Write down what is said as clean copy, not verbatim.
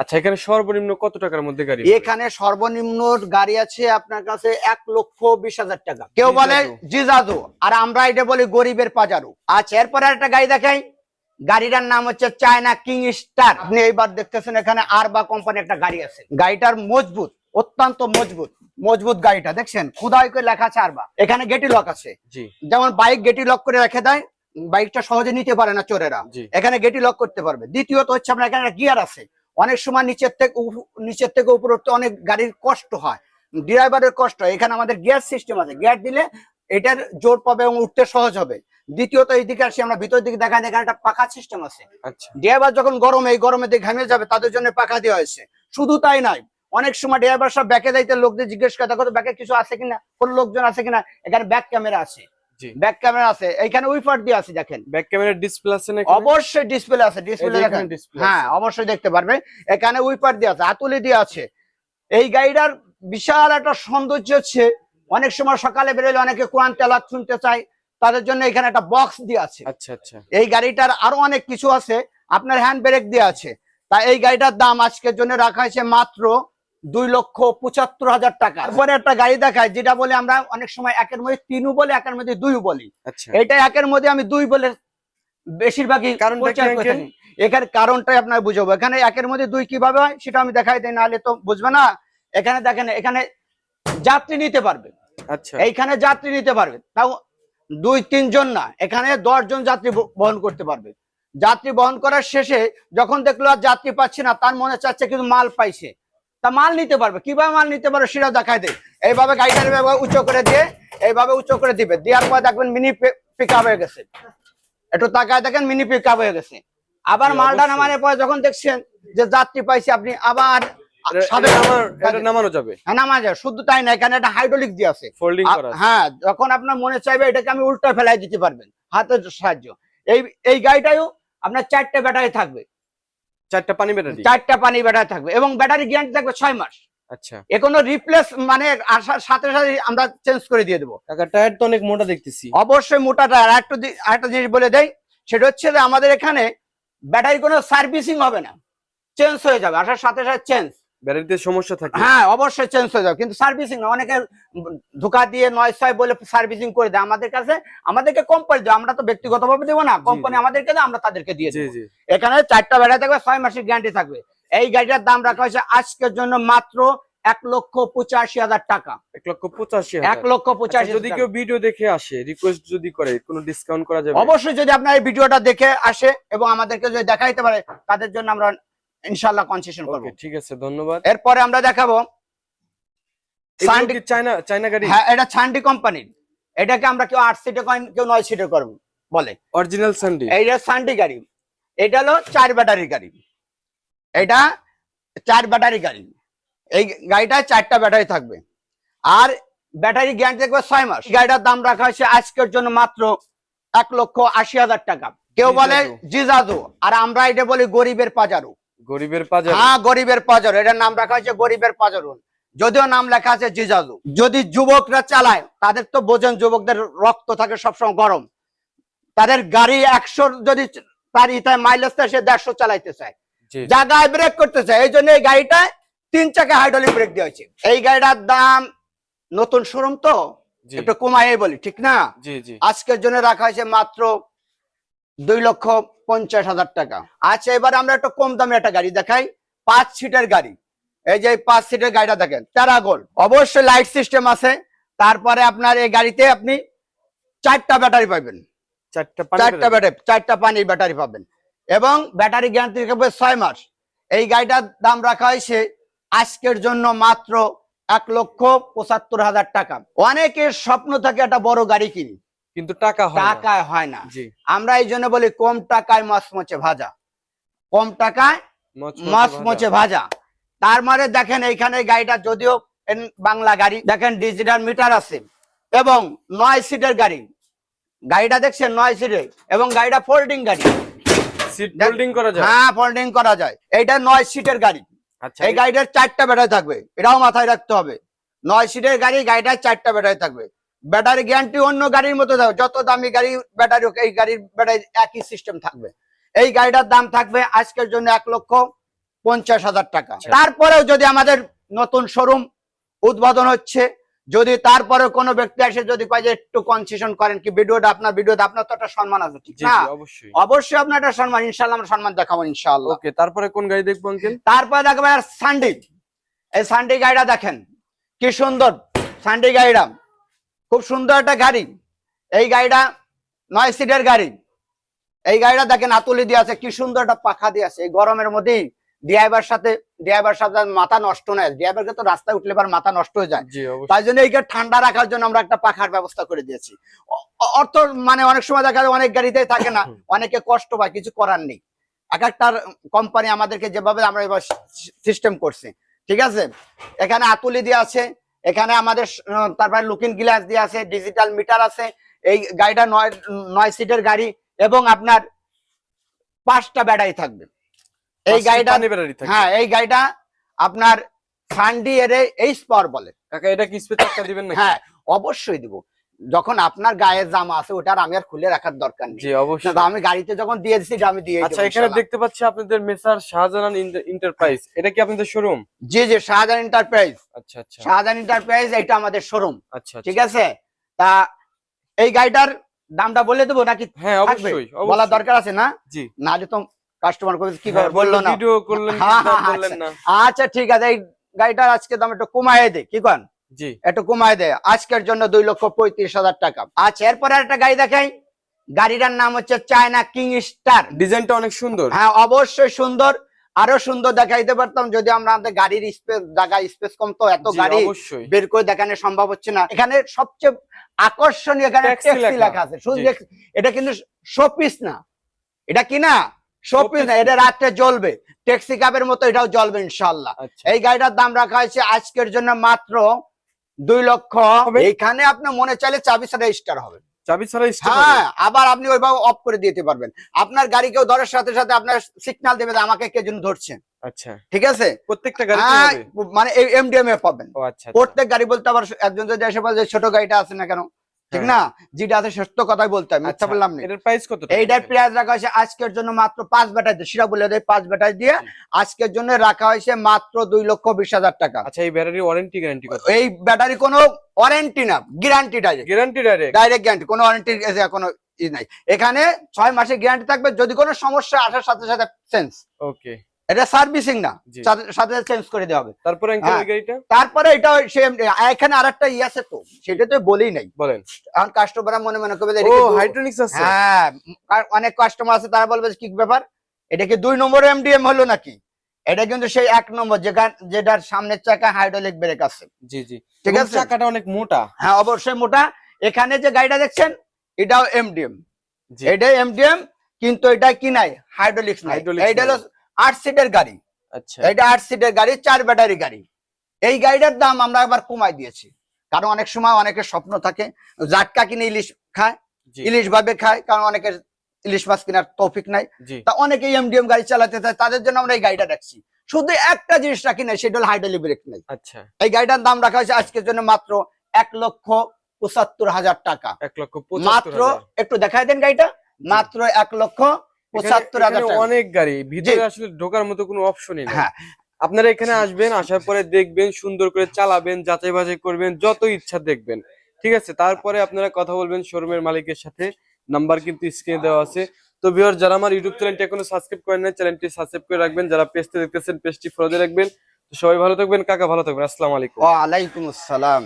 আচ্ছা, এখানে সর্বনিম্ন কত টাকার মধ্যে গাড়ি? এখানে সর্বনিম্ন গাড়ি আছে আপনার কাছে 1,20,000 টাকা। কেউ বলে জিজাজু, আর আমরা এটা বলি গরিবের পাজারু। আচ্ছা, এরপরে একটা গাড়ি দেখাই। গাড়িটার নাম হচ্ছে চায়না কিং স্টার। আপনি এইবার দেখতেছেন এখানে আরবা কোম্পানি একটা গাড়ি আছে। গাড়িটার মজবুত, অত্যন্ত মজবুত গাড়িটা দেখছেন, খোদাই করে লেখা আছে আরবা। এখানে গেটি লক আছে, যেমন বাইক গেটি লক করে রেখে দেয়, বাইকটা সহজে নিতে পারে না চোরেরা, এখানে গেটি লক করতে পারবে। দ্বিতীয়ত হচ্ছে আপনার এখানে গিয়ার আছে। অনেক সময় নিচের থেকে উপর উঠতে অনেক গাড়ির কষ্ট হয়, ড্রাইভারের কষ্ট হয়, এখানে আমাদের গিয়ার সিস্টেম আছে। গিয়ার দিলে এটার জোর পাবে এবং উঠতে সহজ হবে। দ্বিতীয়ত এইদিকে আসি আমরা ভিতর দিকে দেখায়, এখানে একটা পাখা সিস্টেম আছে। ড্রাইভার যখন গরমে দিয়ে ঘামিয়ে যাবে তাদের জন্য পাখা দেওয়া হয়েছে। শুধু তাই নয়, অনেক সময় ড্রাইভার সব ব্যাকে যাইতে লোকদের জিজ্ঞেস করে দেখো তো ব্যাকে কিছু আছে কিনা, কোন লোকজন আছে কিনা, এখানে ব্যাক ক্যামেরা আছে। ব্যাক ক্যামেরা আছে, এইখানে উইপার দিয়ে আছে, দেখেন ব্যাক ক্যামেরার ডিসপ্লে আছে না? অবশ্যই ডিসপ্লে আছে, ডিসপ্লে দেখেন, হ্যাঁ অবশ্যই দেখতে পারবে। এখানে উইপার দিয়ে আছে, হাতুলি দিয়ে আছে। এই গাড়িটার বিশাল একটা সৌন্দর্য হচ্ছে, অনেক সময় সকালে বেরোলে অনেকে কোরআন তেলাওয়াত শুনতে চায়, তাদের জন্য এখানে একটা বক্স দিয়ে আছে। আচ্ছা আচ্ছা, এই গাড়িটার আরো অনেক কিছু আছে, আপনার হ্যান্ড ব্রেক দিয়ে আছে। তাই এই গাড়িটার দাম আজকের জন্য রাখা হয়েছে মাত্র 2,75,000 টাকা। তারপরে একটা গাড়ি দেখায়, যেটা বলে আমরা অনেক সময় একের মধ্যে 3 বলি, একের মধ্যে 2 বলি। এটা একের মধ্যে আমি 2 বলে বেশিরভাগই এখানে কারণটাই আপনার বুঝাবো। এখানে একের মধ্যে 2 কিভাবে হয় সেটা আমি দেখাই দেই, নাহলে তো বুঝবে না। এখানে দেখেন, এখানে যাত্রী নিতে পারবে। আচ্ছা, এইখানে যাত্রী নিতে পারবে, তাও 2-3 জন না, এখানে 10 জন যাত্রী বহন করতে পারবে। যাত্রী বহন করার শেষে যখন দেখলো আর যাত্রী পাচ্ছে না, তার মনে চাচ্ছে কিন্তু মাল পাইছে, তা মাল নিতে পারবে। কিভাবে মাল নিতে পারবে সেটা দেখায় দেয়। এইভাবে গাড়িটার উঁচু করে দিয়ে, এইভাবে উঁচু করে দিবে, দেওয়ার পর দেখবেন মিনি পিক আপ হয়ে গেছে। একটু তাকায় দেখেন, মিনি পিক আপ হয়ে গেছে। আবার মালটা নামানোর পর যখন দেখছেন যে যাত্রী পাইছে, আপনি আবার নামানো যাবে। শুধু তাই না, এখানে একটা হাইড্রোলিক দিয়ে আছে। হ্যাঁ, যখন আপনার মনে চাইবে এটাকে আমি উল্টা ফেলাই দিতে পারবেন হাতের সাহায্য। এই গাড়িটাও আপনার 4টে ব্যাটারি থাকবে, 4টা পানি ব্যাটারি থাকবে, এবং ব্যাটারি গ্যারান্টি থাকবে 6 মাস। আচ্ছা, এখনো রিপ্লেস মানে আসার সাথে সাথে আমরা চেঞ্জ করে দিয়ে দেবো। টায়ার তো অনেক মোটা দেখতেছি। অবশ্যই মোটা টায়ার। আরেকটা জিনিস বলে দেই, সেটা হচ্ছে যে আমাদের এখানে ব্যাটারি কোনো সার্ভিসিং হবে না, চেঞ্জ হয়ে যাবে আসার সাথে সাথে চেঞ্জ। ব্যাটারিতে সমস্যা থাকে, হ্যাঁ অবশ্যই চেঞ্জ হয়ে যাবে, কিন্তু সার্ভিসিং না। অনেকে ধোকা দিয়ে 900 বলে সার্ভিসিং করে দেয়। আমাদেরকে কোম্পানি দেয়, আমরা তো ব্যক্তিগতভাবে দেবো না, কোম্পানি আমাদেরকে দেয়, আমরা তাদেরকে দিয়ে দেবো। এখানে 4টা ব্যাটারি থাকবে, 6 মাসের গ্যারান্টি থাকবে। এই গাড়িটার দাম রাখা হয়েছে আজকের জন্য মাত্র 1,85,000 টাকা। 1,85,000। যদি কেউ ভিডিও দেখে আসে, রিকোয়েস্ট যদি করে, কোনো ডিসকাউন্ট করা যাবে? অবশ্যই, যদি আপনার এই ভিডিওটা দেখে আসে এবং আমাদেরকে যদি দেখাইতে পারে, তাদের জন্য আমরা ইনশাআল্লাহ কনসেশন করব। ঠিক আছে, ধন্যবাদ। এরপরে আমরা দেখাবো চায়না গাড়ি। হ্যাঁ, এটা সান্ডি কোম্পানির। এটাকে আমরা কেউ 8 সিটে করেন, কেউ 9 সিটে করব বলে, অরিজিনাল সান্ডি। এইটা সান্ডি গাড়ি। এটা হলো 4 ব্যাটারি গাড়ি, এটা 4 ব্যাটারি গাড়ি। এই গাড়িটা 4টা ব্যাটারি থাকবে, আর ব্যাটারি গ্যারান্টি থাকবে 6 মাস। গাড়িটার দাম রাখা হয়েছে আজকের জন্য মাত্র 1,80,000 টাকা। কেউ বলে জিজাজু, আর আমরা এটা বলি গরিবের পাজারু। হ্যাঁ, গরিবের পাজারু, এটার নাম রাখা হয়েছে গরিবের পাজারু, যদিও নাম লেখা আছে জিজাজু। যদি যুবকরা চালায়, তাদের তো বোঝেন, যুবকদের রক্ত থাকে সবসময় গরম, তাদের গাড়ি 100 যদি তার মাইলেজ সে 150 চালাইতে চায়, জায়গায় ব্রেক করতে চায়। এই জন্য এই গাড়িটায় 3 চাকা হাইড্রোলিক ব্রেক দেওয়া হয়েছে। এই গাড়িটার দাম, নতুন শোরুম তো একটু কমাই বলি, ঠিক না? আজকের জন্য রাখা হয়েছে মাত্র 2,50,000 টাকা। আচ্ছা, এবার আমরা একটু কম দামে একটা গাড়ি দেখাই, 5 সিটের গাড়ি। এই যে 5 সিটের গাড়িটা দেখেন, প্যারাগন। অবশ্যই লাইট সিস্টেম আছে। তারপরে আপনার এই গাড়িতে আপনি 4টা ব্যাটারি পাবেন, 4টা পানির ব্যাটারি পাবেন, এবং ব্যাটারি গ্যারান্টি থাকবে 6 মাস। এই গাড়িটার দাম রাখা হয়েছে আজকের জন্য মাত্র 1,75,000 টাকা। অনেকের স্বপ্ন থাকে একটা বড় গাড়ি কিনি, কিন্তু টাকায় হয় না। আমরা এই জন্য বলি কম টাকায় মচমচে ভাজা, কম টাকায় মচমচে ভাজা। তার মানে দেখেন, এইখানে গাড়িটা যদিও বাংলা গাড়ি, দেখেন ডিজিটাল মিটার আছে, এবং 9 সিটের গাড়ি। গাড়িটা দেখছেন 9 সিটের, এবং গাড়িটা ফোল্ডিং গাড়ি, হ্যাঁ ফোল্ডিং করা যায়। এইটা 9 সিটের গাড়ি। এই গাড়িটার 4টা ব্যাটারি থাকবে, এটাও মাথায় রাখতে হবে। 9 সিটের গাড়ি, গাড়িটার 4টা ব্যাটারি থাকবে। ব্যাটারি গ্যারান্টি অন্য গাড়ির মতো থাকবে, যত দামি গাড়ি ব্যাটারি এই গাড়ির ব্যাটারি একই সিস্টেম থাকবে। এই গাড়িটার দাম থাকবে আজকের জন্য 50,000 টাকা। তারপরেও যদি আমাদের নতুন শোরুম উদ্বোধন হচ্ছে, যদি তারপরে কোনো ব্যক্তি এসে যদি কয় যে একটু কনসেশন করেন, কি ভিডিওতে আপনার তো একটা সম্মান আছে, ঠিক না? অবশ্যই অবশ্যই আপনার একটা সম্মান, ইনশাআল্লাহ আমরা সম্মান দেখাবো ইনশাআল্লাহ। ওকে, তারপরে কোন গাড়ি দেখবো আঙ্কেল? তারপরে দেখবেন সানডি। এই সানডি গাড়িটা দেখেন কি সুন্দর, সানডি গাড়িটা খুব সুন্দর একটা গাড়ি। এই গাড়িটা 9 সিটের গাড়ি। এই গাড়িটা দেখেন আতুলি দিয়ে আছে, কি সুন্দর একটা পাখা দিয়ে আছে। এই গরমের মধ্যেই ড্রাইভার সাথে মাথা নষ্ট নয়, ড্রাইভারকে তো রাস্তায় উঠলে পর মাথা নষ্ট হয়ে যায়, তাই জন্য এইটা ঠান্ডা রাখার জন্য আমরা একটা পাখার ব্যবস্থা করে দিয়েছি। অর্থ মানে অনেক সময় দেখা যায় অনেক গাড়িতেই থাকে না, অনেকে কষ্ট পায়, কিছু করার নেই। এক একটা কোম্পানি আমাদেরকে যেভাবে আমরা এবার সিস্টেম করছি, ঠিক আছে। এখানে আতুলি দিয়ে আছে, এখানে আমাদের তারপরে লুকিং গ্লাস দিয়ে আছে, ডিজিটাল মিটার আছে। এই গাড়িটা 9 সিটের গাড়ি এবং আপনার 5টা ব্যাটারি থাকবে এই গাড়িটা। হ্যাঁ, এই গাড়িটা আপনার সানডি এর এইচ পাওয়ার বলে। কাকা এটা কি স্পেস চাকা দিবেন নাকি? হ্যাঁ অবশ্যই দিব, যখন আপনার গায়ে জামা আছে ওটা আমি আর খুলে রাখার দরকার নেই। জি অবশ্যই, আমি গাড়িতে যখন দিয়ে দিছি আমি দিয়ে। আচ্ছা, এখানে দেখতে পাচ্ছি আপনাদের মেসার শাহজাহান এন্টারপ্রাইজ, এটা কি আপনাদের শোরুম? জি জি, শাহজাহান এন্টারপ্রাইজ। আচ্ছা আচ্ছা, শাহজাহান এন্টারপ্রাইজ এটা আমাদের শোরুম। আচ্ছা ঠিক আছে, তা এই গাড়িটার দামটা বলে দেবো নাকি? হ্যাঁ অবশ্যই, বলার দরকার আছে না? জি, না যে তো কাস্টমার কবে কি বললো না, ভিডিও করলেন বললেন না। আচ্ছা ঠিক আছে, এই গাড়িটার আজকে দাম একটু কমায় দে, কি কন? জি একটু কমায় দে আজকের জন্য 2,35,000 টাকা। আচ্ছা, এরপরে একটা গাড়ি দেখাই। গাড়িটার নাম হচ্ছে চায়না কিং স্টার। ডিজাইনটা অনেক সুন্দর। হ্যাঁ অবশ্যই সুন্দর, আরো সুন্দর দেখাইতে পারতাম যদি আমরা আমাদের গাড়ির স্পেস, জায়গা স্পেস কম, তো এত গাড়ি বের করে দেখানো সম্ভব হচ্ছে না। এখানে সবচেয়ে আকর্ষণীয় এখানে ট্যাক্সি লেখা আছে, শুধু এটা কিন্তু শোপিস না, এটা কি না শোপিস না, এটা রাত্রে জ্বলবে, ট্যাক্সি ক্যাবের মতো এটাও জ্বলবে ইনশাআল্লাহ। এই গাড়িটার দাম রাখা হয়েছে আজকের জন্য মাত্র 2 লক্ষ। এখানে আপনি মনে চাইলে চাবি ছাড়া স্টার হবে, চাবি ছাড়া স্টার। হ্যাঁ, আবার আপনি ওইভাবে অফ করে দিতে পারবেন। আপনার গাড়ি কেউ ধরার সাথে সাথে আপনার সিগন্যাল দেবে যে আমাকে কে জন্য ধরছে। আচ্ছা ঠিক আছে, প্রত্যেকটা গাড়ি মানে এমডিএম এ পাবেন। আচ্ছা, প্রত্যেক গাড়ি বলতে আবার একজন যদি এসে বলে ছোট গাড়িটা আছে না কেন, ঠিক না, যেটা আছে সত্য কথাই বলতে হয়, মিথ্যা বললাম না। এটার প্রাইস কত? এইটার প্রাইস রাখা হয়েছে আজকের জন্য মাত্র 5 ব্যাটারি দিয়ে, সেটা বলে দেয় 5 ব্যাটারি দিয়ে আজকের জন্য রাখা হয়েছে মাত্র 2,20,000 টাকা। আচ্ছা, এই ব্যাটারি ওয়ারেন্টি গ্যারান্টি কত? এই ব্যাটারি কোনো ওয়ারেন্টি না, গ্যারান্টি ডাইরেক্ট গ্যারান্টি, কোনো ওয়ারেন্টি কোনো ই নাই। এখানে 6 মাসের গ্যারান্টি থাকবে, যদি কোনো সমস্যা আসার সাথে সাথে চেঞ্জ। ওকে, এটা সার্ভিসিং না, সাথে চেঞ্জ করে দেওয়া হবে। তারপরে তারপরে এটা এখানে আরেকটা ই আছে, তো সেটা তো বলেই নাই। বলেন, এখন কাস্টমার মনে মনে করবে হাইড্রোলিক্স আছে। হ্যাঁ, অনেক কাস্টমার আছে, তারা বলবে কি ব্যাপার, এটা কি 2 নম্বর এমডিএম হলো নাকি? এটা কিন্তু সেই 1 নম্বর, যেটার সামনের চাকা হাইড্রোলিক ব্রেক আছে। জি জি, ঠিক আছে, চাকাটা অনেক মোটা। হ্যাঁ অবশ্যই মোটা। এখানে যে গাড়িটা দেখছেন এটাও এমডিএম, এটাই এমডিএম, কিন্তু এটা কি নাই, হাইড্রোলিক্স নাই। এটা হলো 8 সিটের গাড়ি। আচ্ছা, এটা 8 সিটের গাড়ি, 4 ব্যাটারি গাড়ি। এই গাড়িটার দাম আমরা আবার কমাই দিয়েছি, কারণ অনেক সময় অনেকের স্বপ্ন থাকে জাটকা কিনে ইলিশ খায়, ইলিশ ভাবে খায়, কারণ অনেকের ইলিশ মাছ কেনার তৌফিক নাই, তা অনেকে এমডিএম গাড়ি চালাতে চায়, তাদের জন্য আমরা এই গাড়িটা রাখছি। শুধু একটা জিনিস রাখি না, সেটা হলো হাইড্রোলিক ব্রেক নাই। আচ্ছা, এই গাড়িটার দাম রাখা হয়েছে আজকের জন্য মাত্র 1,75,000 টাকা। 1,75,000 মাত্র। একটু দেখাই দেন গাড়িটা, মাত্র 1,75,000 টাকা। অনেক গাড়ি ভিতরে আসলে ঢোকার মতো কোনো অপশনই নেই। আপনারা এখানে আসবেন, আসার পরে দেখবেন, সুন্দর করে চালাবেন, যাচাই বাছাই করবেন, যত ইচ্ছা দেখবেন, ঠিক আছে। তারপরে আপনারা কথা বলবেন শোরুমের মালিকের সাথে, নাম্বার কিন্তু স্ক্রিনে দেওয়া আছে। তো ভিউয়ার, যারা আমার ইউটিউব চ্যানেলটি এখনো সাবস্ক্রাইব করেন না, চ্যানেলটি সাবস্ক্রাইব করে রাখবেন। যারা পেজটি দেখতেছেন, পেজটি ফলো দিয়ে রাখবেন। তো সবাই ভালো থাকবেন, কাকা ভালো থাকবেন। আসসালামু আলাইকুম। ওয়া আলাইকুম আসসালাম।